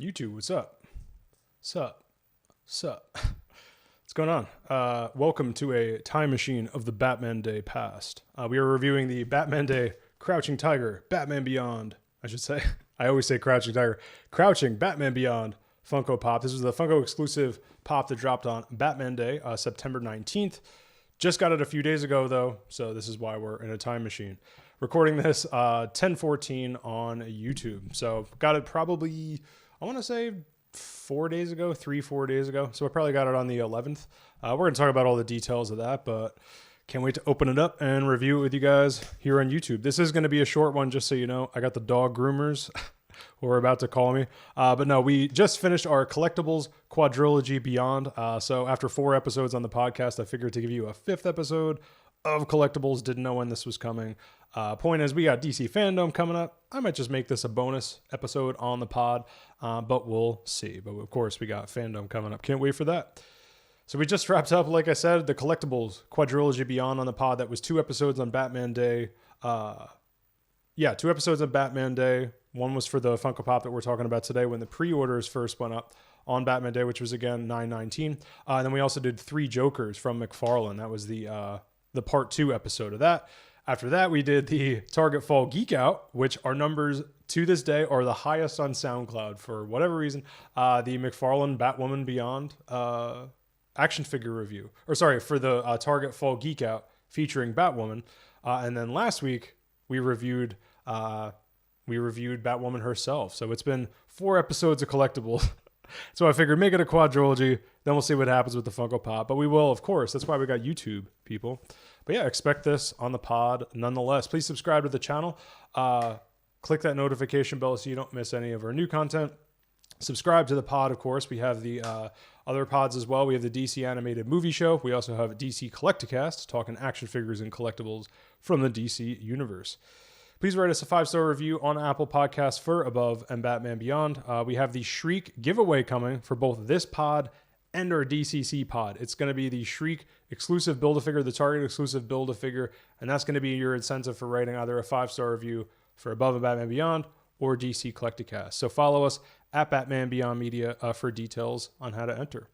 YouTube, what's up? Sup? Sup? What's going on? Welcome to a time machine of the Batman Day past. We are reviewing the Batman Day Crouching Tiger, Batman Beyond, I should say. I always say Crouching Tiger. Crouching Batman Beyond Funko Pop. This was the Funko exclusive pop that dropped on Batman Day, September 19th. Just got it a few days ago, though, so this is why we're in a time machine. Recording this 10:14 on YouTube. So got it probably, I want to say 4 days ago, 4 days ago. So I probably got it on the 11th. We're going to talk about all the details of that, but can't wait to open it up and review it with you guys here on YouTube. This is going to be a short one, just so you know. I got the dog groomers who are about to call me. But no, we just finished our collectibles quadrilogy Beyond. So after 4 episodes on the podcast, I figured to give you a 5th episode of collectibles. Didn't know when this was coming. Point is, we got DC Fandom coming up. I might just make this a bonus episode on the pod, but we'll see. But of course, we got Fandom coming up. Can't wait for that. So we just wrapped up, like I said, the collectibles quadrilogy Beyond on the pod. That was 2 episodes on Batman Day. 2 episodes on Batman Day. One was for the Funko Pop that we're talking about today when the pre-orders first went up on Batman Day, which was, again, 9/19. And then we also did 3 Jokers from McFarlane. That was the part 2 episode of that. After that, we did the Target Fall Geek Out, which our numbers to this day are the highest on SoundCloud for whatever reason. The McFarlane Batwoman Beyond action figure review. For the Target Fall Geek Out featuring Batwoman. And then last week, we reviewed Batwoman herself. So it's been 4 episodes of collectibles. So I figured make it a quadrilogy, then we'll see what happens with the Funko Pop. But we will, of course. That's why we got YouTube, people. But yeah, expect this on the pod nonetheless. Please subscribe to the channel. Click that notification bell so you don't miss any of our new content. Subscribe to the pod, of course. We have the other pods as well. We have the DC Animated Movie Show. We also have DC Collecticast, talking action figures and collectibles from the DC universe. Please write us a 5-star review on Apple Podcasts for Above and Batman Beyond. We have the Shriek Giveaway coming for both this pod and our DCC pod. It's going to be the Shriek exclusive Build-A-Figure, the Target exclusive Build-A-Figure, and that's going to be your incentive for writing either a 5-star review for Above and Batman Beyond or DC Collecticast. So follow us at Batman Beyond Media for details on how to enter.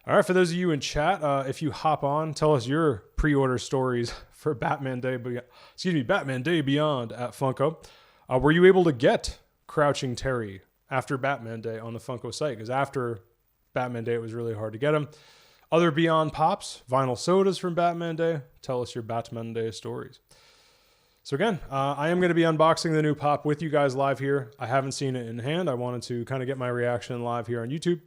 All right, for those of you in chat, if you hop on, tell us your pre-order stories for Batman Day Beyond at Funko. Were you able to get Crouching Terry after Batman Day on the Funko site? Because after Batman Day, it was really hard to get them. Other Beyond Pops, vinyl sodas from Batman Day. Tell us your Batman Day stories. So again, I am going to be unboxing the new pop with you guys live here. I haven't seen it in hand. I wanted to kind of get my reaction live here on YouTube.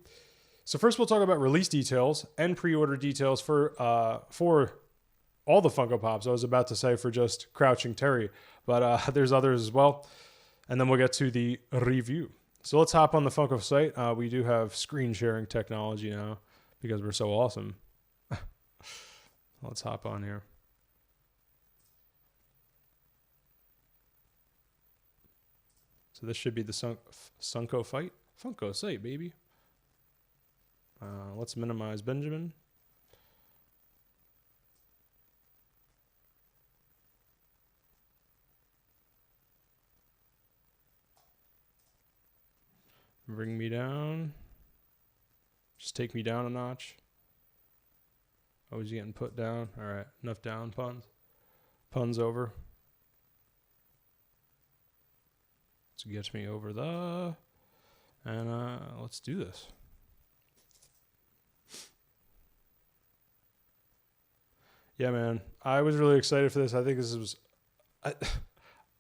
So first we'll talk about release details and pre-order details for all the Funko Pops. I was about to say for just Crouching Terry, but there's others as well. And then we'll get to the review. So let's hop on the Funko site. We do have screen sharing technology now because we're so awesome. Let's hop on here. So this should be the Funko site, baby. Let's minimize Benjamin. Bring me down. Just take me down a notch. Oh, he's getting put down. All right, enough down puns. Puns over. Let's get me over the... And let's do this. Yeah, man. I was really excited for this. I think this was...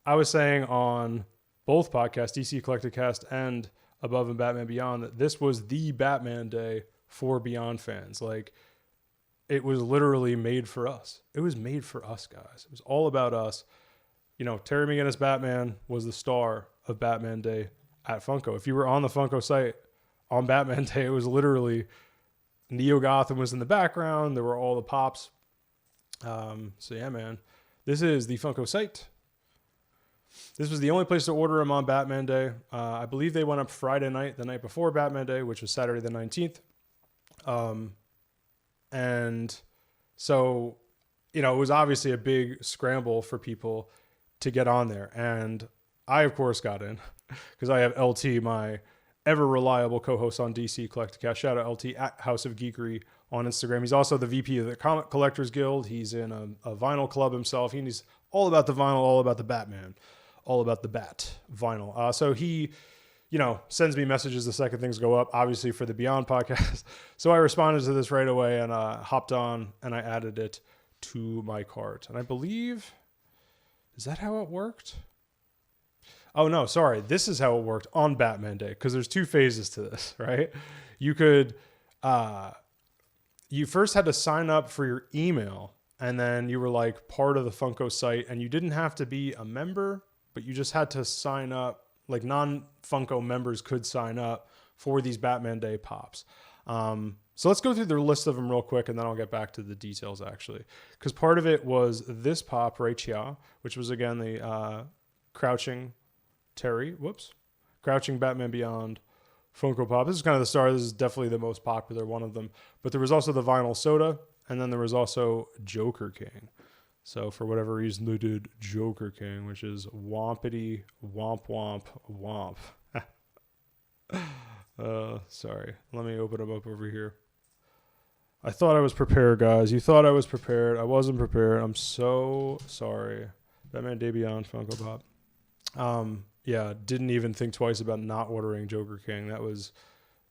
I was saying on both podcasts, DC Collecticast and Above and Batman Beyond, that this was the Batman Day for Beyond fans. Like, it was literally made for us. It was made for us, guys. It was all about us. You know, Terry McGinnis Batman was the star of Batman Day at Funko. If you were on the Funko site on Batman Day, it was literally Neo Gotham was in the background. There were all the pops. So yeah, man, this is the Funko site. This was the only place to order them on Batman Day. I believe they went up Friday night, the night before Batman Day, which was Saturday the 19th. And so, you know, it was obviously a big scramble for people to get on there. And I, of course, got in because I have LT, my ever reliable co-host on DC Collecticast. Shout out LT at House of Geekery on Instagram. He's also the VP of the Comic Collectors Guild. He's in a vinyl club himself. He's all about the vinyl, all about the Batman, all about the Bat vinyl. So he, sends me messages the second things go up, obviously for the Beyond podcast. So I responded to this right away and hopped on and I added it to my cart. And I believe, is that how it worked? Oh, no, sorry. This is how it worked on Batman Day, because there's two phases to this, right? You could, you first had to sign up for your email, and then you were like part of the Funko site, and you didn't have to be a member, but you just had to sign up. Like non-Funko members could sign up for these Batman Day pops. So let's go through the list of them real quick, and then I'll get back to the details, actually. Because part of it was this pop right here, which was, again, the Crouching Batman Beyond Funko Pop. This is kind of the star. This is definitely the most popular one of them. But there was also the Vinyl Soda, and then there was also Joker King. So for whatever reason, they did Joker King, which is wompity womp womp womp. Sorry. Let me open them up over here. I thought I was prepared, guys. You thought I was prepared. I wasn't prepared. I'm so sorry. Batman Day Beyond Funko Pop. Yeah, didn't even think twice about not ordering Joker King. That was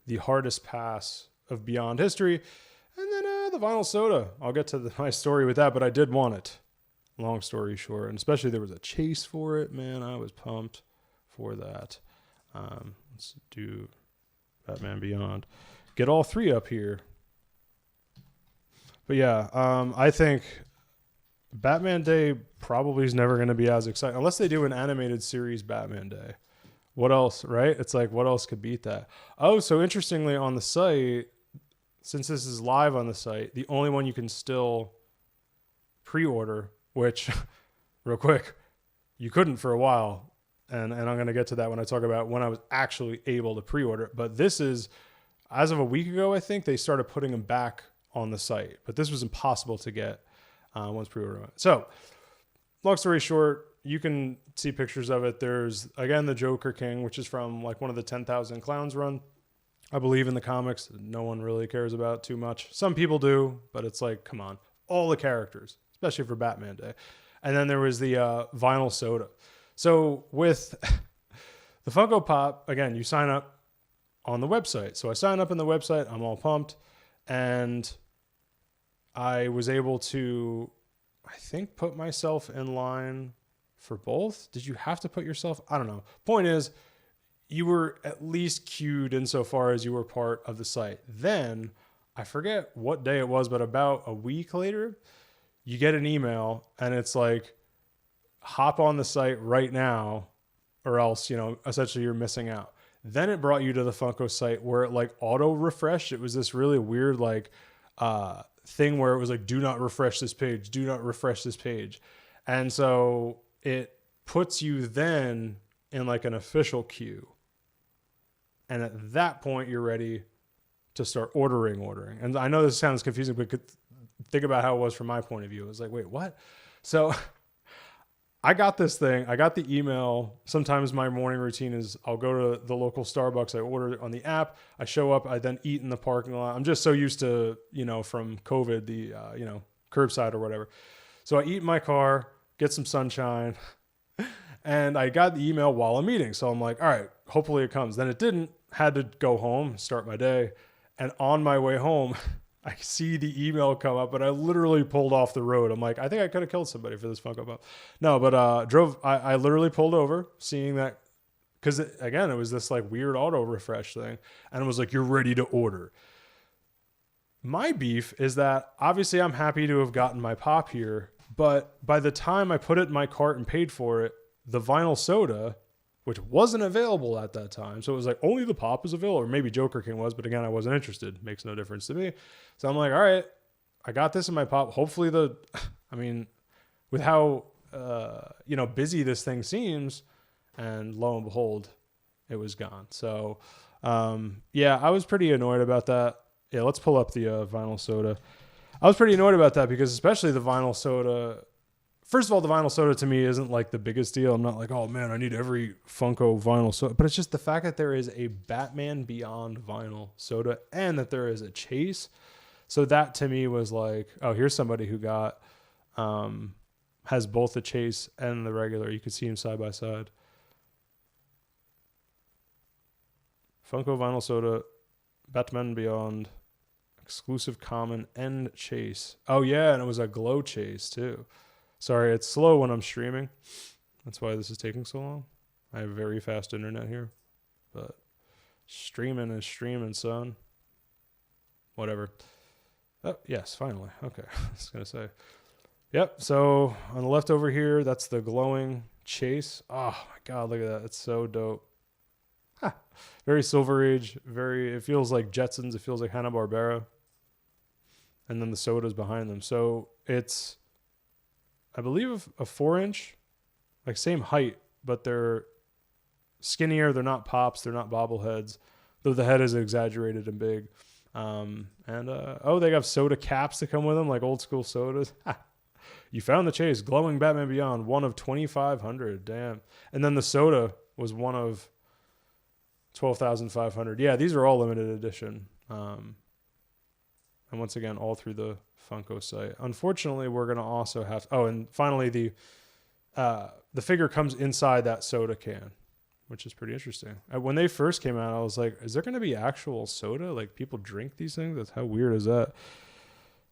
the hardest pass of Beyond history. And then the Vinyl Soda. I'll get to my story with that, but I did want it. Long story short. And especially there was a chase for it. Man, I was pumped for that. Let's do Batman Beyond. Get all three up here. But yeah, I think Batman Day probably is never going to be as exciting unless they do an animated series Batman Day. What else, right? It's like, what else could beat that? Oh, so interestingly on the site, since this is live on the site, the only one you can still pre-order, which, real quick, you couldn't for a while. And I'm going to get to that when I talk about when I was actually able to pre-order it. But this is, as of a week ago, I think, they started putting them back on the site. But this was impossible to get once pre-order went. So, long story short, you can see pictures of it. There's, again, the Joker King, which is from like one of the 10,000 Clowns run. I believe in the comics, no one really cares about too much. Some people do, but it's like, come on. All the characters, especially for Batman Day. And then there was the Vinyl Soda. So with the Funko Pop, again, you sign up on the website. So I sign up on the website. I'm all pumped. And I was able to, I think, put myself in line for both. Did you have to put yourself? I don't know. Point is, you were at least queued insofar as you were part of the site. Then, I forget what day it was, but about a week later, you get an email and it's like, hop on the site right now or else, essentially you're missing out. Then it brought you to the Funko site where it like auto refreshed. It was this really weird like thing where it was like, do not refresh this page. Do not refresh this page. And so it puts you then in like an official queue. And at that point, you're ready to start ordering. And I know this sounds confusing, but think about how it was from my point of view. It was like, wait, what? So I got this thing. I got the email. Sometimes my morning routine is I'll go to the local Starbucks. I order it on the app. I show up. I then eat in the parking lot. I'm just so used to, from COVID, the, curbside or whatever. So I eat in my car, get some sunshine, and I got the email while I'm eating. So I'm like, all right, hopefully it comes. Then it didn't. Had to go home, start my day. And on my way home, I see the email come up, but I literally pulled off the road. I'm like, I think I could have killed somebody for this Funko Pop. No, but I literally pulled over, seeing that, because again, it was this like weird auto refresh thing, and it was like, you're ready to order. My beef is that obviously I'm happy to have gotten my pop here, but by the time I put it in my cart and paid for it, the Vinyl Soda, which wasn't available at that time. So it was like, only the pop is available. Or maybe Joker King was, but again, I wasn't interested. Makes no difference to me. So I'm like, all right, I got this in my pop. Hopefully with how, busy this thing seems, and lo and behold, it was gone. So, I was pretty annoyed about that. Yeah, let's pull up the Vinyl Soda. I was pretty annoyed about that because especially the Vinyl Soda first of all, the vinyl soda to me isn't like the biggest deal. I'm not like, oh man, I need every Funko vinyl soda. But it's just the fact that there is a Batman Beyond vinyl soda and that there is a Chase. So that to me was like, oh, here's somebody who got, has both the Chase and the regular. You could see them side by side. Funko vinyl soda, Batman Beyond, exclusive common and Chase. Oh yeah, and it was a glow Chase too. Sorry, it's slow when I'm streaming. That's why this is taking so long. I have very fast internet here. But streaming is streaming, son. Whatever. Oh, yes, finally. Okay, I was going to say. Yep, so on the left over here, that's the glowing Chase. Oh, my God, look at that. It's so dope. Ha. Very Silver Age. It feels like Jetsons. It feels like Hanna-Barbera. And then the soda's behind them. So it's, I believe, a 4-inch, like same height, but they're skinnier. They're not pops. They're not bobbleheads, though the head is exaggerated and big. Oh, they got soda caps that come with them, like old school sodas. You found the Chase, glowing Batman Beyond, one of 2,500. Damn. And then the soda was one of 12,500. Yeah, these are all limited edition. And once again, all through the Funko site. Unfortunately, we're going to also have... Oh, and finally, the figure comes inside that soda can, which is pretty interesting. When they first came out, I was like, is there going to be actual soda? Like, people drink these things? How weird is that?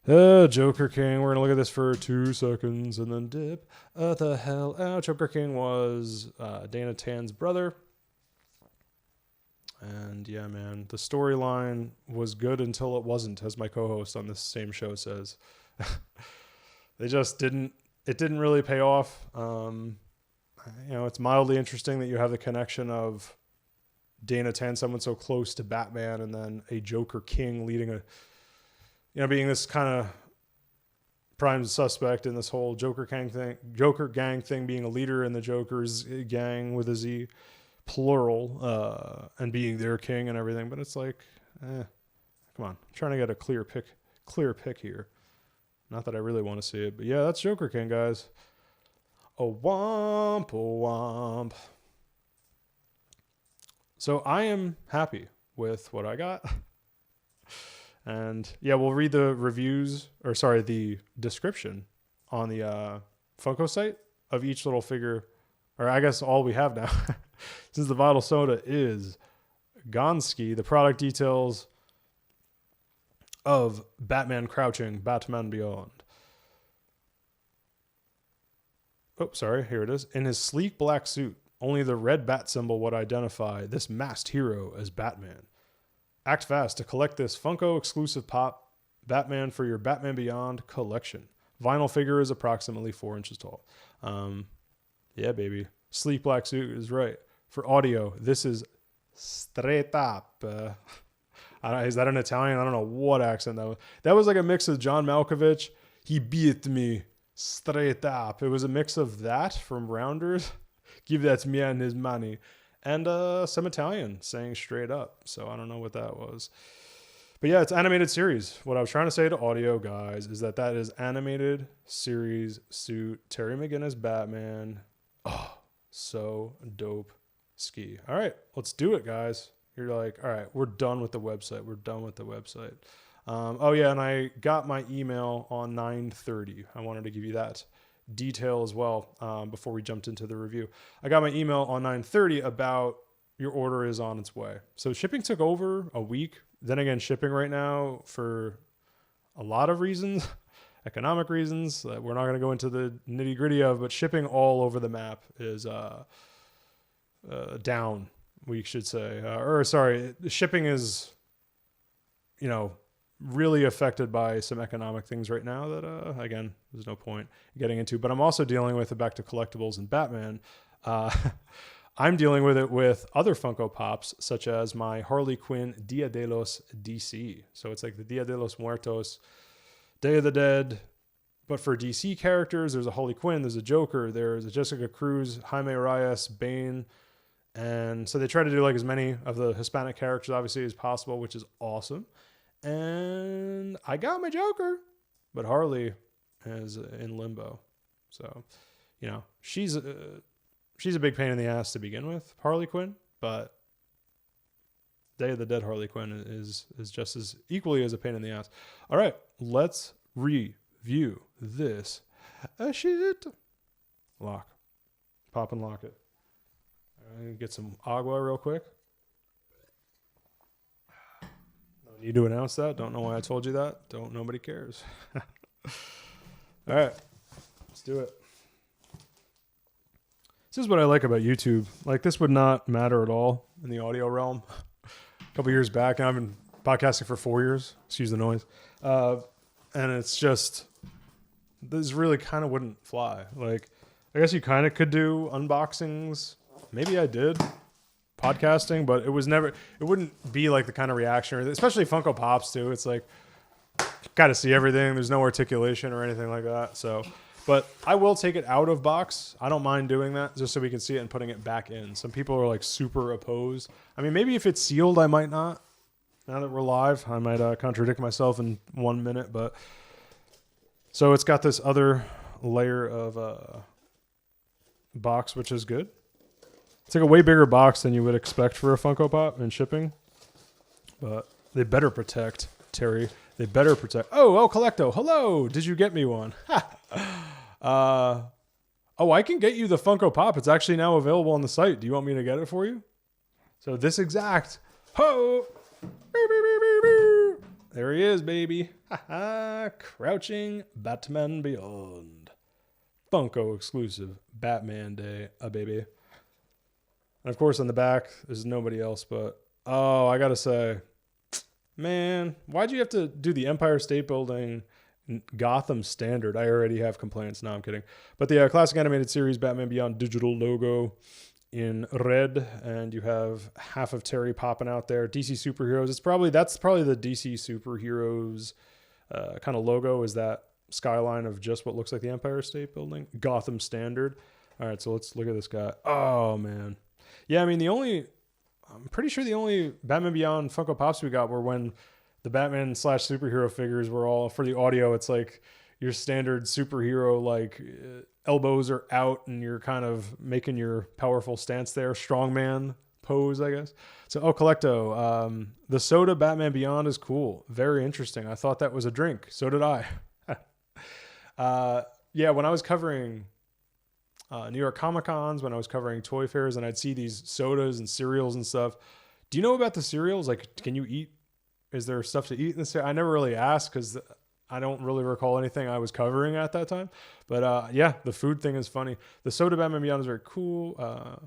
Joker King. We're going to look at this for 2 seconds and then dip the hell out. Joker King was Dana Tan's brother. And yeah, man, the storyline was good until it wasn't, as my co-host on this same show says. They just didn't, it didn't really pay off. It's mildly interesting that you have the connection of Dana Tan, someone so close to Batman, and then a Joker King leading being this kind of prime suspect in this whole Joker gang thing, being a leader in the Joker's gang with a Z, plural, and being their king and everything. But it's like, come on, I'm trying to get a clear pick here. Not that I really want to see it, but yeah, that's Joker King, guys. A womp, a womp. So I am happy with what I got. And yeah, we'll read the the description on the Funko site of each little figure, or I guess all we have now. Since the vinyl soda is Gonski, the product details of Batman Crouching, Batman Beyond. Oh, sorry, here it is. In his sleek black suit, only the red bat symbol would identify this masked hero as Batman. Act fast to collect this Funko exclusive pop Batman for your Batman Beyond collection. Vinyl figure is approximately 4 inches tall. Yeah, baby. Sleek black suit is right. For audio, this is straight up. Is that an Italian? I don't know what accent that was. That was like a mix of John Malkovich. He beat me straight up. It was a mix of that from Rounders. Give that man his money. And some Italian saying straight up. So I don't know what that was. But yeah, it's animated series. What I was trying to say to audio guys is that is animated series suit. Terry McGinnis Batman. Oh, so dope ski. All right, let's do it, guys. You're like, all right, we're done with the website. We're done with the website. Oh yeah, and I got my email on 9:30. I wanted to give you that detail as well before we jumped into the review. I got my email on 9:30 about your order is on its way. So shipping took over a week. Then again, shipping right now for a lot of reasons, economic reasons that we're not going to go into the nitty gritty of, but shipping all over the map is down, we should say. Shipping is, really affected by some economic things right now that, again, there's no point getting into. But I'm also dealing with it back to collectibles and Batman. I'm dealing with it with other Funko Pops, such as my Harley Quinn Dia de los DC. So it's like the Dia de los Muertos, Day of the Dead. But for DC characters, there's a Harley Quinn, there's a Joker, there's a Jessica Cruz, Jaime Reyes, Bane. And so they try to do like as many of the Hispanic characters, obviously, as possible, which is awesome. And I got my Joker, but Harley is in limbo. So, you know, she's a big pain in the ass to begin with, Harley Quinn, but Day of the Dead Harley Quinn is just as equally as a pain in the ass. All right, let's review this shit. Lock. Pop and lock it. Get some agua real quick. No need to announce that. Don't know why I told you that. Nobody cares. All right, let's do it. This is what I like about YouTube. Like, this would not matter at all in the audio realm. A couple years back, and I've been podcasting for 4 years. Excuse the noise. And it's just, this really kind of wouldn't fly. Like, I guess you kind of could do unboxings. Maybe I did podcasting, but it wouldn't be like the kind of reaction, especially Funko Pops too. It's like, got to see everything. There's no articulation or anything like that. So, but I will take it out of box. I don't mind doing that just so we can see it and putting it back in. Some people are like super opposed. I mean, maybe if it's sealed, I might not. Now that we're live, I might contradict myself in 1 minute, but so it's got this other layer of box, which is good. It's like a way bigger box than you would expect for a Funko Pop and shipping, but they better protect, Terry. They better protect. Oh, El Collecto. Hello. Did you get me one? Oh, I can get you the Funko Pop. It's actually now available on the site. Do you want me to get it for you? So this exact. Ho. There he is, baby. Crouching Batman Beyond. Funko exclusive. Batman Day, baby. And of course on the back, there's nobody else but, oh, I gotta say, man, why'd you have to do the Empire State Building Gotham standard? I already have complaints. No, I'm kidding. But the classic animated series Batman Beyond digital logo in red, and you have half of Terry popping out there. DC Superheroes. That's probably the DC Superheroes kind of logo, is that skyline of just what looks like the Empire State Building. Gotham standard. All right, so let's look at this guy. Oh man, yeah. I mean, I'm pretty sure the only Batman Beyond Funko Pops we got were when the Batman / superhero figures were all, for the audio, it's like your standard superhero, like elbows are out and you're kind of making your powerful stance there. Strongman pose, I guess. So, oh, Collecto. The soda Batman Beyond is cool. Very interesting. I thought that was a drink. So did I. Yeah, when I was covering New York Comic Cons, when I was covering toy fairs, and I'd see these sodas and cereals and stuff. Do you know about the cereals? Like, can you eat? Is there stuff to eat in this? I never really asked because I don't really recall anything I was covering at that time. But yeah, the food thing is funny. The soda Batman Beyond is very cool.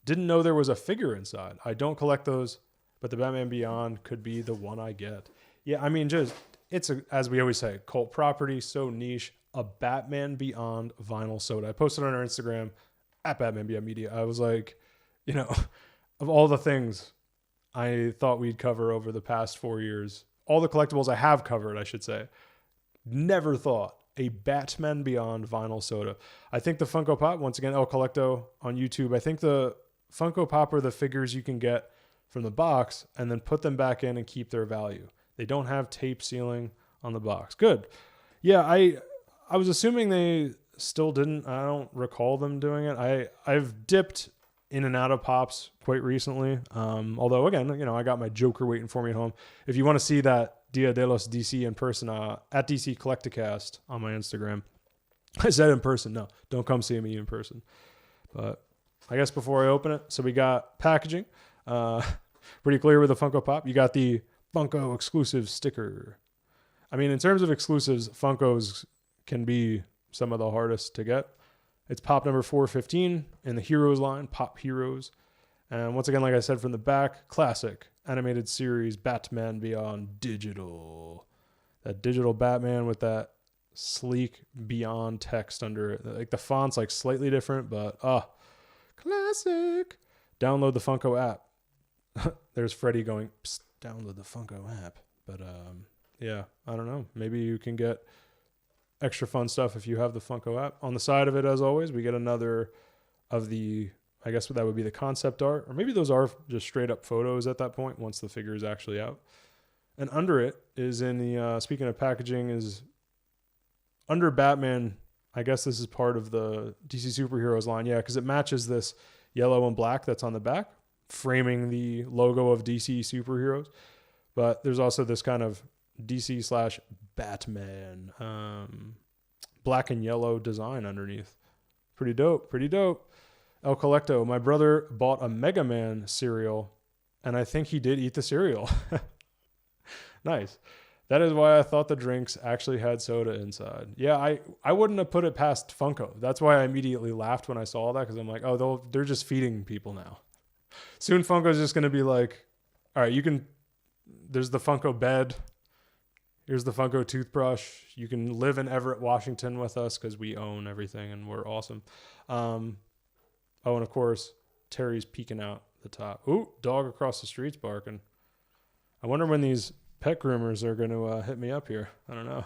Didn't know there was a figure inside. I don't collect those, but the Batman Beyond could be the one I get. Yeah, I mean, it's as we always say, cult property, so niche. A Batman Beyond vinyl soda. I posted on our Instagram at Batman Beyond Media. I was like, you know, of all the things I thought we'd cover over the past 4 years, all the collectibles I have covered, I should say, never thought a Batman Beyond vinyl soda. I think the Funko Pop, once again, El Collecto on YouTube, I think the Funko Pop are the figures you can get from the box and then put them back in and keep their value. They don't have tape sealing on the box. Good. Yeah, I was assuming they still didn't. I don't recall them doing it. I've dipped in and out of Pops quite recently. Although, again, you know, I got my Joker waiting for me at home. If you want to see that Dia de los DC in person, at DC Collecticast on my Instagram. I said in person. No, don't come see me in person. But I guess before I open it, so we got packaging. Pretty clear with the Funko Pop. You got the Funko exclusive sticker. I mean, in terms of exclusives, Funko's can be some of the hardest to get. It's Pop number 415 in the Heroes line, Pop Heroes. And once again, like I said, from the back, classic animated series Batman Beyond digital. That digital Batman with that sleek Beyond text under it. Like the font's like slightly different, but classic. Download the Funko app. There's Freddy going, psst, download the Funko app. But yeah, I don't know. Maybe you can get extra fun stuff if you have the Funko app. On the side of it, as always, we get another of the, I guess that would be the concept art, or maybe those are just straight up photos at that point once the figure is actually out. And under it is in the, speaking of packaging, is under Batman, I guess this is part of the DC Superheroes line. Yeah, because it matches this yellow and black that's on the back, framing the logo of DC Superheroes. But there's also this kind of DC / Batman black and yellow design underneath. Pretty dope. Pretty dope. El Colecto. My brother bought a Mega Man cereal, and I think he did eat the cereal. Nice. That is why I thought the drinks actually had soda inside. Yeah, I wouldn't have put it past Funko. That's why I immediately laughed when I saw that, because I'm like, oh, they're just feeding people now. Soon Funko's just going to be like, all right, there's the Funko bed. Here's the Funko toothbrush. You can live in Everett, Washington with us because we own everything and we're awesome. And of course, Terry's peeking out the top. Ooh, dog across the street's barking. I wonder when these pet groomers are going to hit me up here. I don't know.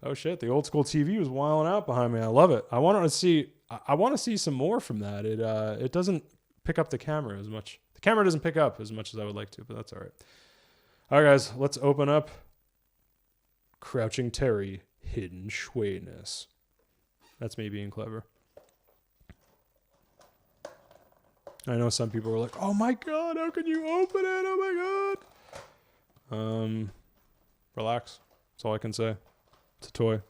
Oh shit, the old school TV was wilding out behind me. I love it. I want to see some more from that. It doesn't pick up the camera as much. The camera doesn't pick up as much as I would like to, but that's all right. All right, guys, let's open up Crouching Terry Hidden Schwayness. That's me being clever. I know some people were like, oh my God, how can you open it? Oh my God. Relax. That's all I can say. It's a toy.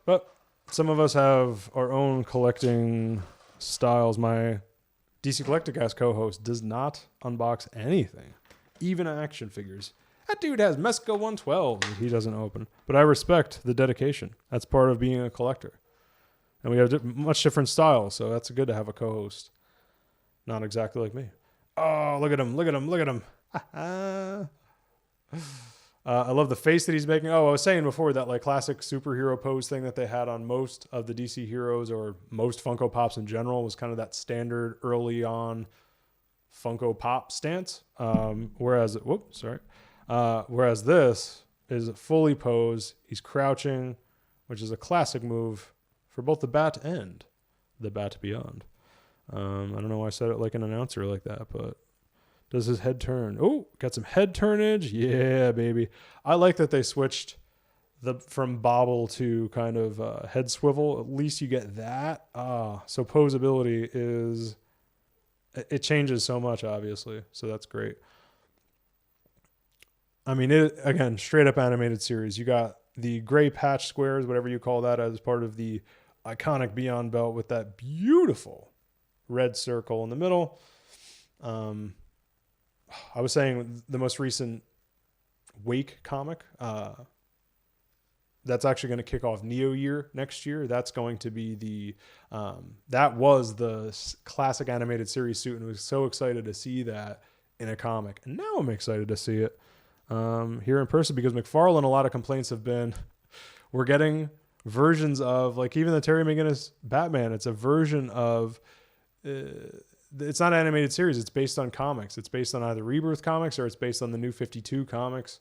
But some of us have our own collecting styles. My DC Collecticast co-host does not unbox anything, even action figures. That dude has Mesco 112 that he doesn't open. But I respect the dedication. That's part of being a collector. And we have much different styles, so that's good to have a co-host. Not exactly like me. Oh, look at him, look at him, look at him. I love the face that he's making. Oh, I was saying before that like classic superhero pose thing that they had on most of the DC heroes or most Funko Pops in general was kind of that standard early on Funko Pop stance. Whereas this is fully posed. He's crouching, which is a classic move for both the Bat and the Bat Beyond. I don't know why I said it like an announcer like that, but does his head turn? Oh, got some head turnage. Yeah, baby. I like that they switched from bobble to kind of head swivel. At least you get that. So posability it changes so much, obviously. So that's great. I mean, again, straight up animated series. You got the gray patch squares, whatever you call that, as part of the iconic Beyond belt with that beautiful red circle in the middle. I was saying the most recent Wake comic, that's actually going to kick off Neo Year next year. That's going to be that was the classic animated series suit, and I was so excited to see that in a comic. And now I'm excited to see it here in person because McFarlane, a lot of complaints have been, we're getting versions of, like even the Terry McGinnis Batman, it's a version of, it's not an animated series. It's based on comics. It's based on either Rebirth comics or it's based on the New 52 comics,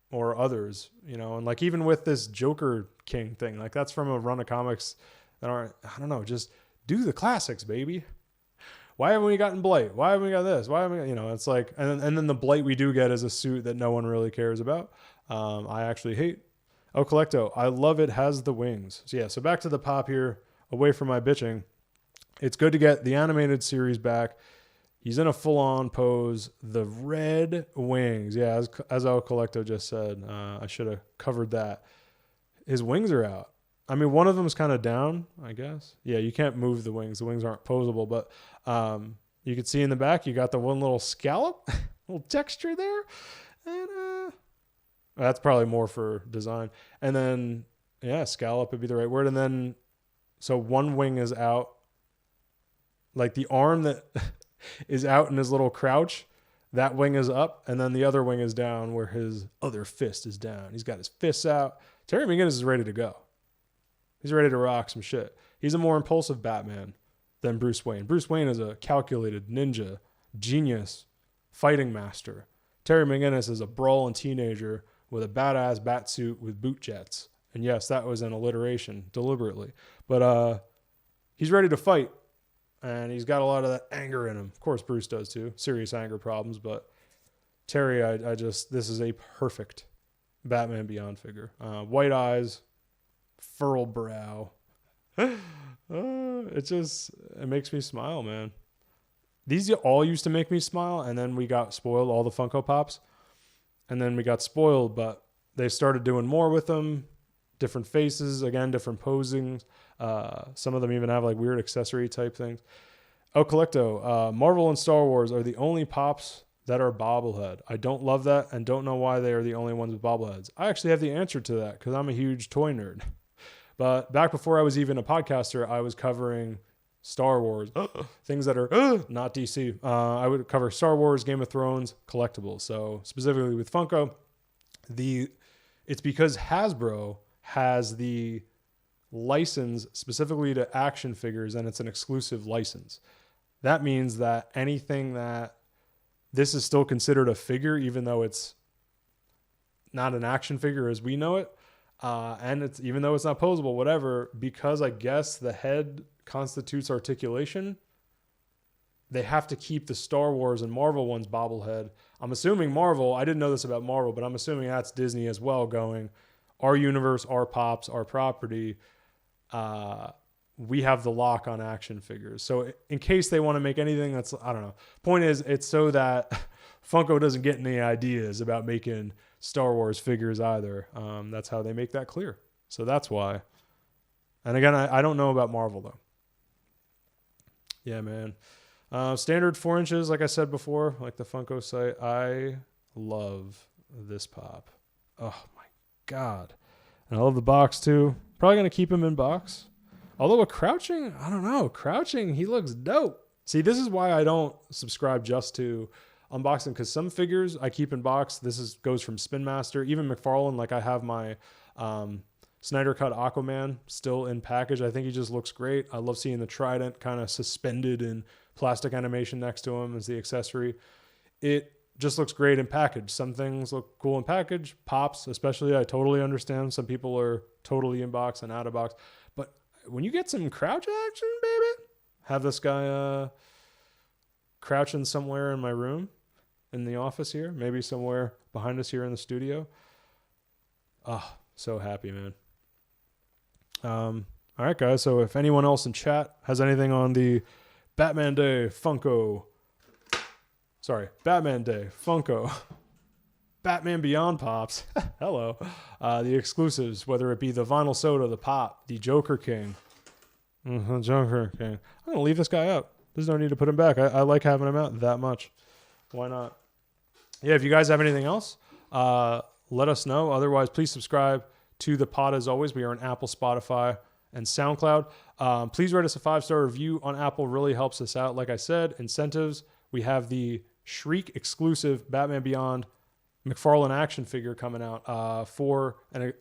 or others, and like even with this Joker King thing, like that's from a run of comics that aren't, I don't know, just do the classics, baby. Why haven't we gotten Blight? Why haven't we got this? Why haven't we got, it's like, and then the Blight we do get is a suit that no one really cares about. I actually hate. Oh, Collecto. I love it. Has the wings. So yeah, so back to the pop here, away from my bitching. It's good to get the animated series back. He's in a full-on pose. The red wings. Yeah, as El Colecto just said. I should have covered that. His wings are out. I mean, one of them is kind of down, I guess. Yeah, you can't move the wings. The wings aren't posable. But you can see in the back, you got the one little scallop, little texture there. And that's probably more for design. And then, yeah, scallop would be the right word. And then, so one wing is out. Like the arm that is out in his little crouch, that wing is up, and then the other wing is down where his other fist is down. He's got his fists out. Terry McGinnis is ready to go. He's ready to rock some shit. He's a more impulsive Batman than Bruce Wayne. Bruce Wayne is a calculated ninja, genius, fighting master. Terry McGinnis is a brawling teenager with a badass bat suit with boot jets. And yes, that was an alliteration deliberately. But he's ready to fight. And he's got a lot of that anger in him. Of course, Bruce does too. Serious anger problems, but Terry, this is a perfect Batman Beyond figure. White eyes, furrowed brow. It makes me smile, man. These all used to make me smile, and then we got spoiled, all the Funko Pops. And then we got spoiled, but they started doing more with them. Different faces, again, different posings. Some of them even have like weird accessory type things. El Colecto, Marvel and Star Wars are the only Pops that are bobblehead. I don't love that and don't know why they are the only ones with bobbleheads. I actually have the answer to that because I'm a huge toy nerd. But back before I was even a podcaster, I was covering Star Wars, things that are not DC. I would cover Star Wars, Game of Thrones, collectibles. So specifically with Funko, it's because Hasbro has the license specifically to action figures, and it's an exclusive license. That means that anything that this is still considered a figure, even though it's not an action figure as we know it, and it's even though it's not posable, whatever, because I guess the head constitutes articulation, they have to keep the Star Wars and Marvel ones bobblehead. I'm assuming Marvel, I didn't know this about Marvel, but I'm assuming that's Disney as well, going, our universe, our Pops, our property, we have the lock on action figures. So in case they want to make anything that's, I don't know. Point is, it's so that Funko doesn't get any ideas about making Star Wars figures either. That's how they make that clear. So that's why. And again, I don't know about Marvel though. Yeah, man. Standard 4 inches, like I said before, like the Funko site. I love this Pop. Oh my God. And I love the box too. Probably going to keep him in box. Although with Crouching, I don't know. Crouching, he looks dope. See, this is why I don't subscribe just to unboxing, because some figures I keep in box. Goes from Spin Master. Even McFarlane, like I have my Snyder Cut Aquaman still in package. I think he just looks great. I love seeing the trident kind of suspended in plastic animation next to him as the accessory. It just looks great in package. Some things look cool in package. Pops, especially, I totally understand. Some people are totally in box and out of box. But when you get some crouch action, baby, have this guy crouching somewhere in my room, in the office here, maybe somewhere behind us here in the studio. Oh, so happy, man. All right, guys. So if anyone else in chat has anything on the Batman Day Funko, Batman Beyond Pops, hello, the exclusives, whether it be the Vinyl Soda, the Pop, the Joker King. Joker King. I'm going to leave this guy out. There's no need to put him back. I like having him out that much. Why not? Yeah, if you guys have anything else, let us know. Otherwise, please subscribe to the pod as always. We are on Apple, Spotify, and SoundCloud. Please write us a 5-star review on Apple. Really helps us out. Like I said, incentives. We have the Shriek exclusive Batman Beyond McFarlane action figure coming out for an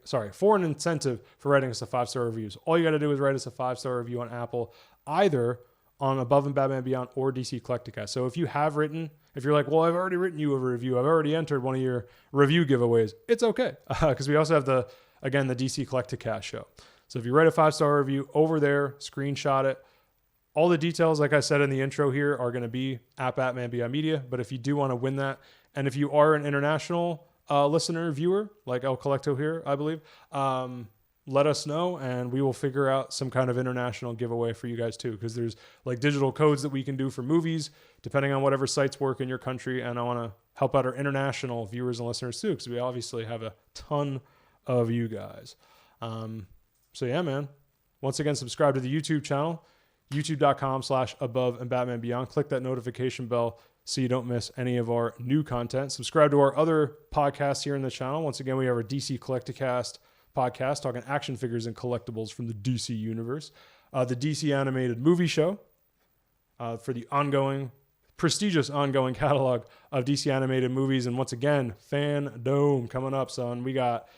incentive for writing us a 5-star reviews. All you got to do is write us a 5-star review on Apple, either on Above and Batman Beyond or DC Collecticast. So if you're like, well, I've already written you a review, I've already entered one of your review giveaways, it's okay. Because we also have the DC Collecticast show. So if you write a 5-star review over there, screenshot it. All the details, like I said in the intro here, are going to be at Batman Beyond Media. But if you do want to win that, and if you are an international listener, viewer, like El Colecto here, I believe, let us know, and we will figure out some kind of international giveaway for you guys too, because there's like digital codes that we can do for movies, depending on whatever sites work in your country. And I want to help out our international viewers and listeners too, because we obviously have a ton of you guys. So yeah, man. Once again, subscribe to the YouTube channel, youtube.com/Above and Batman Beyond. Click that notification bell so you don't miss any of our new content. Subscribe to our other podcasts here in the channel. Once again, we have our DC Collecticast podcast talking action figures and collectibles from the DC universe. The DC animated movie show for the prestigious ongoing catalog of DC animated movies. And once again, Fandom coming up, son. We got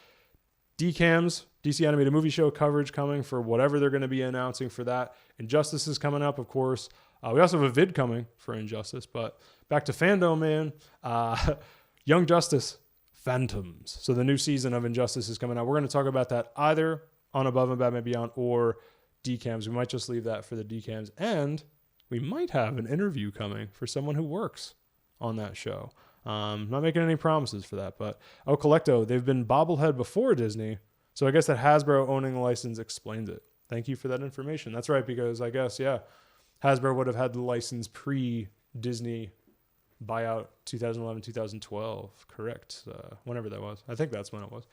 DCAM's DC animated movie show coverage coming for whatever they're going to be announcing for that. Injustice is coming up, of course. We also have a vid coming for Injustice, but back to Fandom, man. Young Justice Phantoms. So the new season of Injustice is coming out. We're going to talk about that either on Above and Batman Beyond or DCAMs. We might just leave that for the DCAMs. And we might have an interview coming for someone who works on that show. Not making any promises for that, but Collecto, they've been bobblehead before Disney, so I guess that Hasbro owning the license explains it. Thank you for that information. That's right, because I guess, yeah, Hasbro would have had the license pre-Disney buyout 2011, 2012, correct? Whenever that was. I think that's when it was.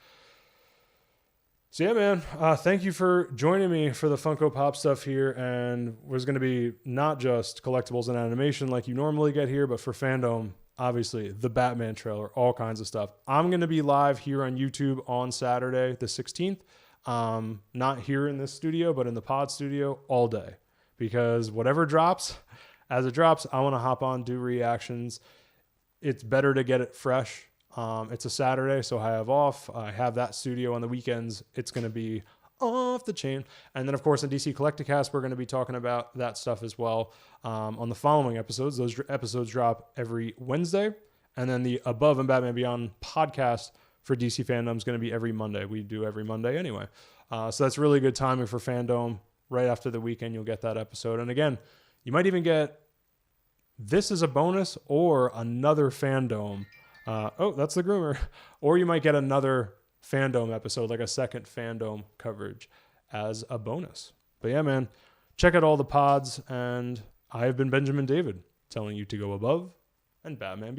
So yeah, man, thank you for joining me for the Funko Pop stuff here, and was going to be not just collectibles and animation like you normally get here, but for fandom, obviously, the Batman trailer, all kinds of stuff. I'm going to be live here on YouTube on Saturday, the 16th. Not here in this studio, but in the pod studio all day, because whatever drops, as it drops, I want to hop on, do reactions. It's better to get it fresh. It's a Saturday, so I have off. I have that studio on the weekends. It's going to be off the chain. And then, of course, in DC Collecticast, we're going to be talking about that stuff as well on the following episodes. Those episodes drop every Wednesday. And then the Above and Batman Beyond podcast for DC Fandom is going to be every Monday. We do every Monday anyway. So that's really good timing for Fandom. Right after the weekend, you'll get that episode. And again, you might even get this as a bonus or another Fandom. That's the groomer. Or you might get another Fandom episode, like a second Fandom coverage as a bonus. But yeah, man, check out all the pods. And I have been Benjamin David, telling you to go above and Batman Beyond.